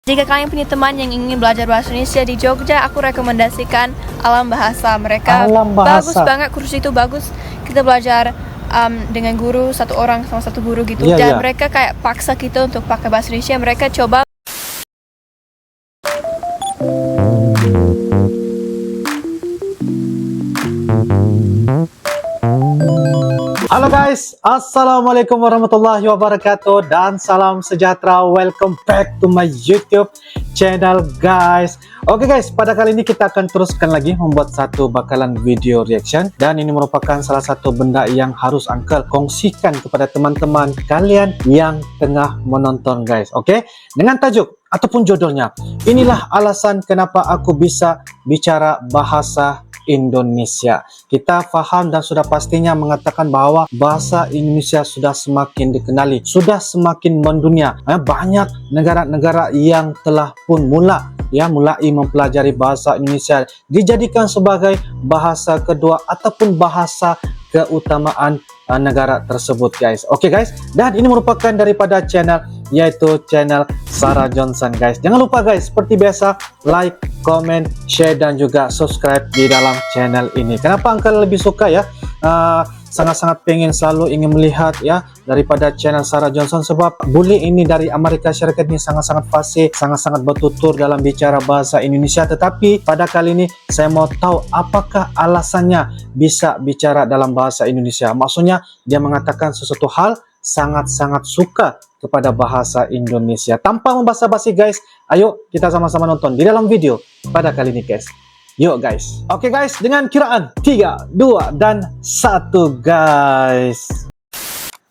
Jika kalian punya teman yang ingin belajar bahasa Indonesia di Jogja, aku rekomendasikan Alam Bahasa. Mereka bagus banget, kursus itu bagus. Kita belajar dengan guru, satu orang sama satu guru gitu. Dan mereka kayak paksa kita untuk pakai bahasa Indonesia. Mereka coba. Halo guys, assalamualaikum warahmatullahi wabarakatuh dan salam sejahtera. Welcome back to my YouTube channel guys. Oke guys, pada kali ini kita akan teruskan lagi membuat satu bakalan video reaction, dan ini merupakan salah satu benda yang harus Uncle kongsikan kepada teman-teman kalian yang tengah menonton guys. Oke, dengan tajuk ataupun judulnya, inilah alasan kenapa aku bisa bicara bahasa Indonesia. Kita faham dan sudah pastinya mengatakan bahwa bahasa Indonesia sudah semakin dikenali, sudah semakin mendunia. Banyak negara-negara yang telah pun mulai mempelajari bahasa Indonesia, dijadikan sebagai bahasa kedua ataupun bahasa keutamaan negara tersebut guys. Oke guys, dan ini merupakan daripada channel, yaitu channel Sarah Johnson guys. Jangan lupa guys, seperti biasa, like, comment, share dan juga subscribe di dalam channel ini. Kenapa Uncle lebih suka ya, sangat-sangat ingin melihat ya daripada channel Sarah Johnson, sebab bule ini dari Amerika Syarikat ini sangat-sangat fasih, sangat-sangat bertutur dalam bicara bahasa Indonesia. Tetapi pada kali ini saya mau tahu apakah alasannya bisa bicara dalam bahasa Indonesia. Maksudnya dia mengatakan sesuatu hal sangat-sangat suka kepada bahasa Indonesia. Tanpa membasa-basi guys, ayo kita sama-sama nonton di dalam video pada kali ini guys. Yuk guys. Oke guys, dengan kiraan 3, 2, dan 1 guys.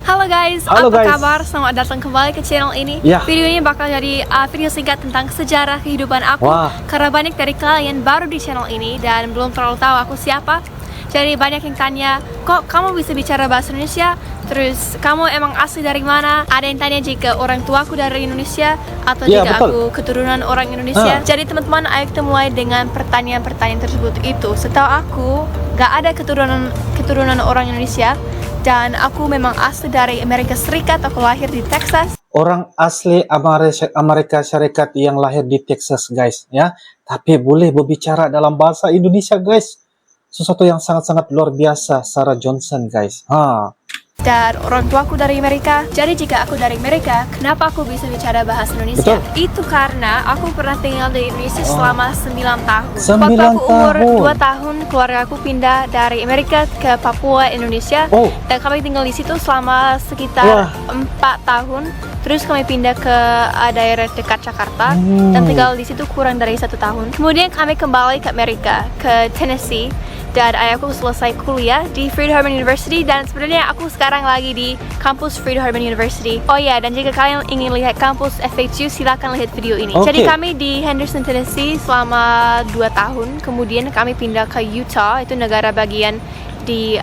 Halo guys, apa kabar? Selamat datang kembali ke channel ini. Video ini bakal jadi video singkat tentang sejarah kehidupan aku. Karena banyak dari kalian baru di channel ini dan belum terlalu tahu aku siapa. Jadi banyak yang tanya, kok kamu bisa bicara bahasa Indonesia? Terus kamu emang asli dari mana? Ada yang tanya jika orang tuaku dari Indonesia atau jika aku keturunan orang Indonesia. Jadi teman-teman, ayo kita mulai dengan pertanyaan-pertanyaan tersebut itu. Setahu aku gak ada keturunan orang Indonesia, dan aku memang asli dari Amerika Serikat. Aku lahir di Texas. Orang asli Amerika Syarikat yang lahir di Texas guys ya, tapi boleh berbicara dalam bahasa Indonesia guys. Sesuatu yang sangat-sangat luar biasa, Sarah Johnson guys. Dan orang tuaku dari Amerika. Jadi jika aku dari Amerika, kenapa aku bisa bicara bahasa Indonesia? Itu karena aku pernah tinggal di Indonesia selama 9 tahun. Waktu aku umur 2 tahun, keluarga aku pindah dari Amerika ke Papua, Indonesia. Dan kami tinggal di situ selama sekitar 4 tahun. Terus kami pindah ke daerah dekat Jakarta dan tinggal di situ kurang dari 1 tahun. Kemudian kami kembali ke Amerika, ke Tennessee. Dan ayahku selesai kuliah di Freed Hardeman University, dan sebenarnya aku sekarang lagi di kampus Freed Hardeman University. Oh ya, dan jika kalian ingin lihat kampus FHU, silakan lihat video ini. Jadi kami di Henderson, Tennessee selama 2 tahun. Kemudian kami pindah ke Utah, itu negara bagian di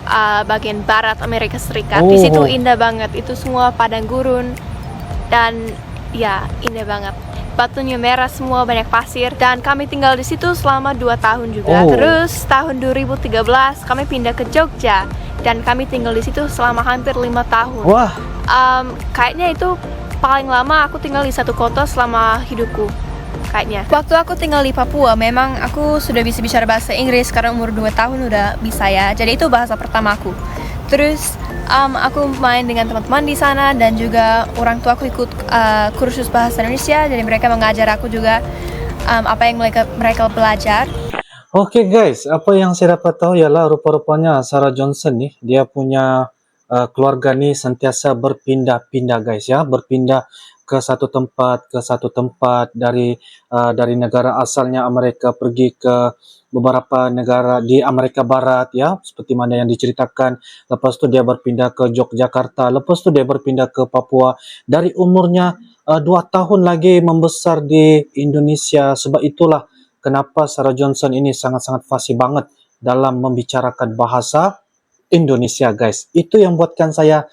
bagian barat Amerika Serikat. Di situ indah banget, itu semua padang gurun dan ya indah banget. Batunya merah semua, banyak pasir, dan kami tinggal di situ selama 2 tahun juga. Terus tahun 2013 kami pindah ke Jogja dan kami tinggal di situ selama hampir 5 tahun. Kayaknya itu paling lama aku tinggal di satu kota selama hidupku kayaknya. Waktu aku tinggal di Papua, memang aku sudah bisa bicara bahasa Inggris karena umur 2 tahun udah bisa ya. Jadi itu bahasa pertamaku. Terus aku main dengan teman-teman di sana, dan juga orang tua aku ikut kursus bahasa Indonesia. Jadi mereka mengajar aku juga apa yang mereka belajar. Oke guys, apa yang saya dapat tahu ialah rupa-rupanya Sarah Johnson nih, dia punya keluarga nih sentiasa berpindah-pindah guys ya, berpindah ke satu tempat dari negara asalnya Amerika, pergi ke beberapa negara di Amerika Barat ya, seperti mana yang diceritakan. Lepas itu dia berpindah ke Yogyakarta, lepas itu dia berpindah ke Papua. Dari umurnya 2 tahun lagi membesar di Indonesia. Sebab itulah kenapa Sarah Johnson ini sangat-sangat fasih banget dalam membicarakan bahasa Indonesia guys. Itu yang buatkan saya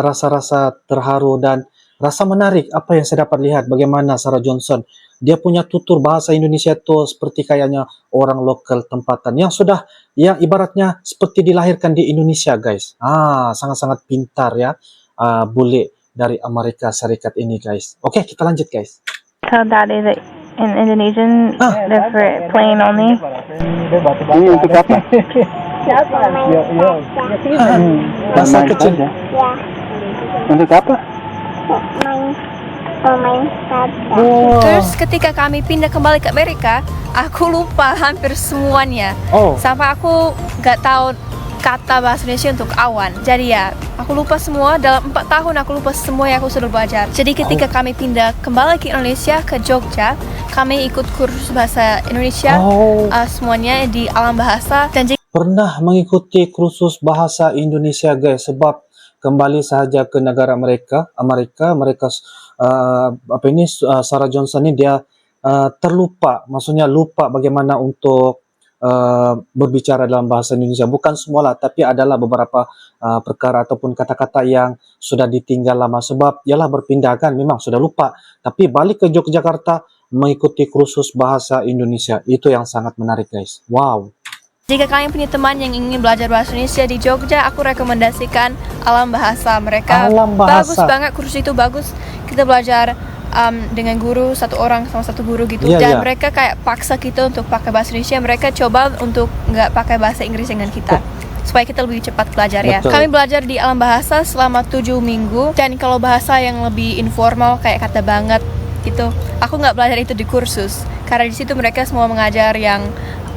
rasa-rasa terharu dan rasa menarik apa yang saya dapat lihat, bagaimana Sarah Johnson dia punya tutur bahasa Indonesia tuh seperti kayaknya orang lokal tempatan yang sudah, yang ibaratnya seperti dilahirkan di Indonesia guys. Sangat-sangat pintar ya, bule dari Amerika Serikat ini guys. Oke, kita lanjut guys. tell Daddy that in Indonesian they're for plain only. Ini untuk apa? Bahasa Main kecil. saja. Ya, Untuk apa? main saja. Terus ketika kami pindah kembali ke Amerika, aku lupa hampir semuanya. Oh, Sampai aku nggak tahu kata bahasa Indonesia untuk awan. Jadi ya, aku lupa semua. Dalam 4 tahun aku lupa semua yang aku sudah belajar. Jadi ketika kami pindah kembali ke Indonesia, ke Jogja, kami ikut kursus bahasa Indonesia. oh. Semuanya di alam bahasa. Dan jika Pernah mengikuti kursus bahasa Indonesia guys, sebab kembali saja ke negara mereka, Amerika, Sarah Johnson ini dia terlupa, maksudnya lupa bagaimana untuk berbicara dalam bahasa Indonesia. Bukan semualah, tapi adalah beberapa perkara ataupun kata-kata yang sudah ditinggal lama, sebab ialah berpindah kan, memang sudah lupa. Tapi balik ke Yogyakarta mengikuti kursus bahasa Indonesia, itu yang sangat menarik guys. Wow. jika kalian punya teman yang ingin belajar bahasa Indonesia di Jogja, aku rekomendasikan alam bahasa. Mereka Alam bagus bahasa. banget, kursus itu bagus. Kita belajar dengan guru, satu orang sama satu guru gitu. Iya, Dan iya. mereka kayak paksa kita untuk pakai bahasa Indonesia. Mereka coba untuk nggak pakai bahasa Inggris dengan kita, supaya kita lebih cepat belajar ya. Betul. Kami belajar di alam bahasa selama 7 minggu. Dan kalau bahasa yang lebih informal kayak kata banget gitu, aku nggak belajar itu di kursus. Karena di situ mereka semua mengajar yang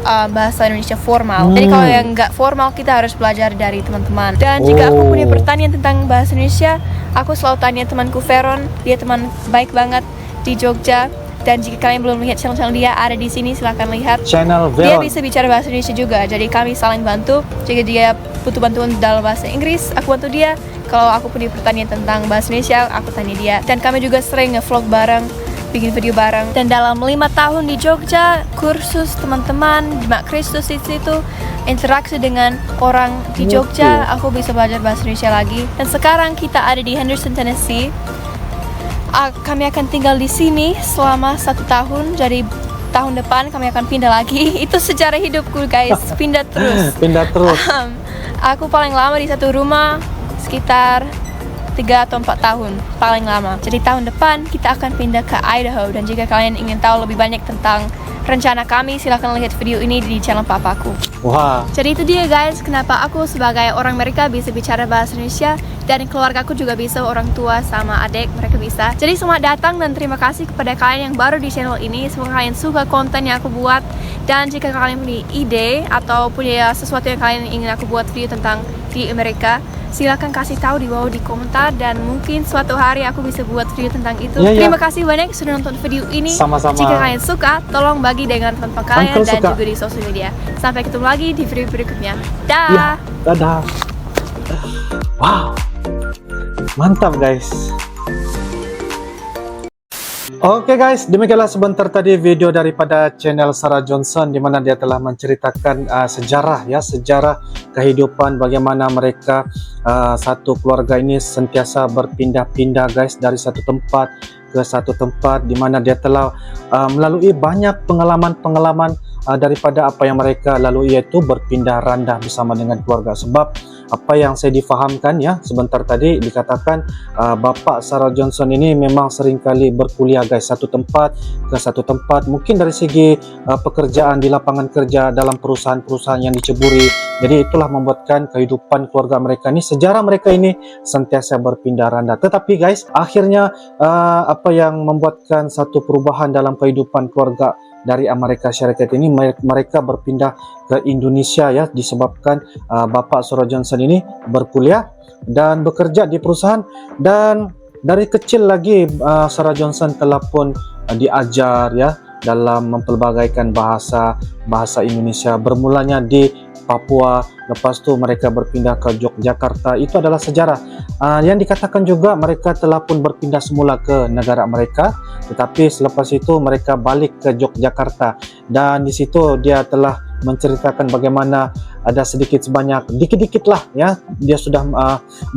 bahasa Indonesia formal. Jadi kalau yang nggak formal, kita harus belajar dari teman-teman. Dan jika aku punya pertanyaan tentang bahasa Indonesia, aku selalu tanya temanku Veron. Dia teman baik banget di Jogja. Dan jika kalian belum lihat channel dia, ada di sini, silahkan lihat. Channel Dia Veron. bisa bicara bahasa Indonesia juga, jadi kami saling bantu. Jika dia butuh bantuan dalam bahasa Inggris, aku bantu dia. Kalau aku punya pertanyaan tentang bahasa Indonesia, aku tanya dia. Dan kami juga sering nge-vlog bareng, bikin video bareng. Dan dalam 5 tahun di Jogja, kursus teman-teman, Mak Kristus di situ, interaksi dengan orang di Jogja, aku bisa belajar bahasa Indonesia lagi. Dan sekarang kita ada di Henderson, Tennessee. Kami akan tinggal di sini selama 1 tahun. Jadi tahun depan kami akan pindah lagi. Itu sejarah hidupku guys, pindah terus. Pindah terus. Aku paling lama di satu rumah sekitar 3 atau 4 tahun paling lama. Jadi tahun depan kita akan pindah ke Idaho. Dan jika kalian ingin tahu lebih banyak tentang rencana kami, silahkan lihat video ini di channel papaku. Wah. Jadi itu dia guys, kenapa aku sebagai orang Amerika bisa bicara bahasa Indonesia. Dan keluarga aku juga bisa, orang tua sama adik mereka bisa. Jadi selamat datang dan terima kasih kepada kalian yang baru di channel ini. Semoga kalian suka konten yang aku buat. Dan jika kalian punya ide atau punya sesuatu yang kalian ingin aku buat video tentang di Amerika, silakan kasih tahu di bawah di komentar. Dan mungkin suatu hari aku bisa buat video tentang itu. Iya, iya. Terima kasih banyak sudah nonton video ini. Sama-sama. Jika kalian suka, tolong bagi dengan teman-teman kalian Uncle dan suka. juga di sosial media. Sampai ketemu lagi di video berikutnya. Dah. Ya, dadah. Wow. Mantap guys. Oke guys, demikianlah sebentar tadi video daripada channel Sarah Johnson, di mana dia telah menceritakan sejarah kehidupan, bagaimana mereka satu keluarga ini sentiasa berpindah-pindah guys, dari satu tempat ke satu tempat, di mana dia telah melalui banyak pengalaman-pengalaman daripada apa yang mereka lalui, yaitu berpindah randah bersama dengan keluarga. Sebab apa yang saya difahamkan ya sebentar tadi dikatakan, Bapak Sarah Johnson ini memang seringkali berkuliah guys, satu tempat ke satu tempat, mungkin dari segi pekerjaan di lapangan kerja dalam perusahaan-perusahaan yang diceburi. Jadi itulah membuatkan kehidupan keluarga mereka ini, sejarah mereka ini sentiasa berpindah randah. Tetapi guys, akhirnya apa yang membuatkan satu perubahan dalam kehidupan keluarga dari Amerika Syarikat ini, mereka berpindah ke Indonesia ya, disebabkan Bapak Sarah Johnson ini berkuliah dan bekerja di perusahaan. Dan dari kecil lagi Sarah Johnson telah pun diajar ya dalam mempelbagaikan bahasa Indonesia. Bermulanya di Papua, lepas tu mereka berpindah ke Yogyakarta. Itu adalah sejarah. Yang dikatakan juga mereka telah pun berpindah semula ke negara mereka, tetapi selepas itu mereka balik ke Yogyakarta. Dan di situ dia telah menceritakan bagaimana ada sedikit sebanyak, dikit-dikit lah ya, dia sudah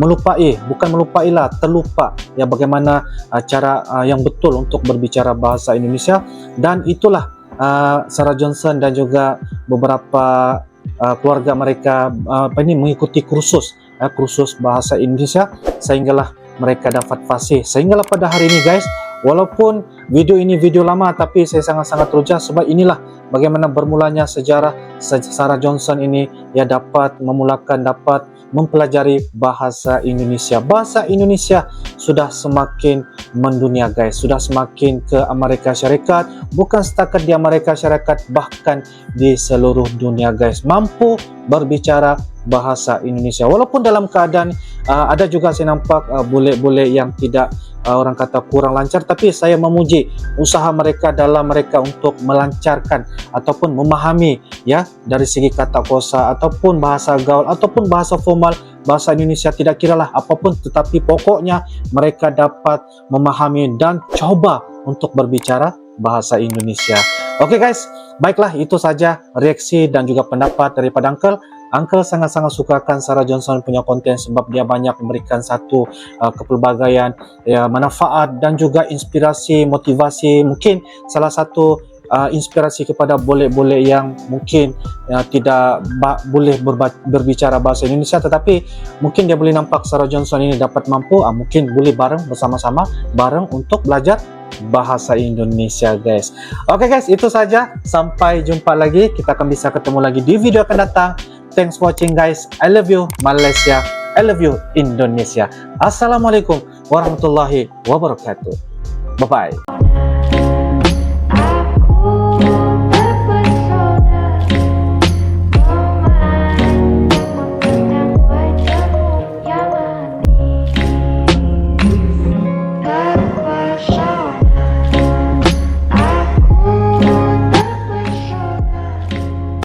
melupai, bukan melupai lah, terlupa ya bagaimana cara yang betul untuk berbicara bahasa Indonesia. Dan itulah Sarah Johnson dan juga beberapa keluarga mereka mengikuti kursus bahasa Indonesia, sehinggalah mereka dapat fasih. Sehinggalah pada hari ini guys, walaupun video ini video lama, tapi saya sangat-sangat teruja sebab inilah bagaimana bermulanya sejarah Sarah Johnson ini ya dapat mempelajari bahasa Indonesia. Bahasa Indonesia sudah semakin mendunia guys, sudah semakin ke Amerika Syarikat, bukan setakat di Amerika Syarikat, bahkan di seluruh dunia guys, mampu berbicara bahasa Indonesia. Walaupun dalam keadaan ada juga saya nampak bule-bule yang tidak orang kata kurang lancar, tapi saya memuji usaha mereka untuk melancarkan ataupun memahami ya dari segi kata kosa ataupun bahasa gaul ataupun bahasa formal bahasa Indonesia, tidak kiralah apapun, tetapi pokoknya mereka dapat memahami dan coba untuk berbicara bahasa Indonesia. Oke guys, baiklah, itu saja reaksi dan juga pendapat daripada Uncle sangat-sangat sukakan Sarah Johnson punya konten sebab dia banyak memberikan satu kepelbagaian ya, manfaat dan juga inspirasi, motivasi. Mungkin salah satu inspirasi kepada bule-bule yang mungkin tidak boleh berbicara bahasa Indonesia, tetapi mungkin dia boleh nampak Sarah Johnson ini dapat mampu, mungkin boleh bareng bersama-sama bareng untuk belajar bahasa Indonesia guys. Oke guys, itu saja, sampai jumpa lagi, kita akan bisa ketemu lagi di video akan datang. Thanks for watching guys. I love you Malaysia, I love you Indonesia. Assalamualaikum warahmatullahi wabarakatuh. Bye bye.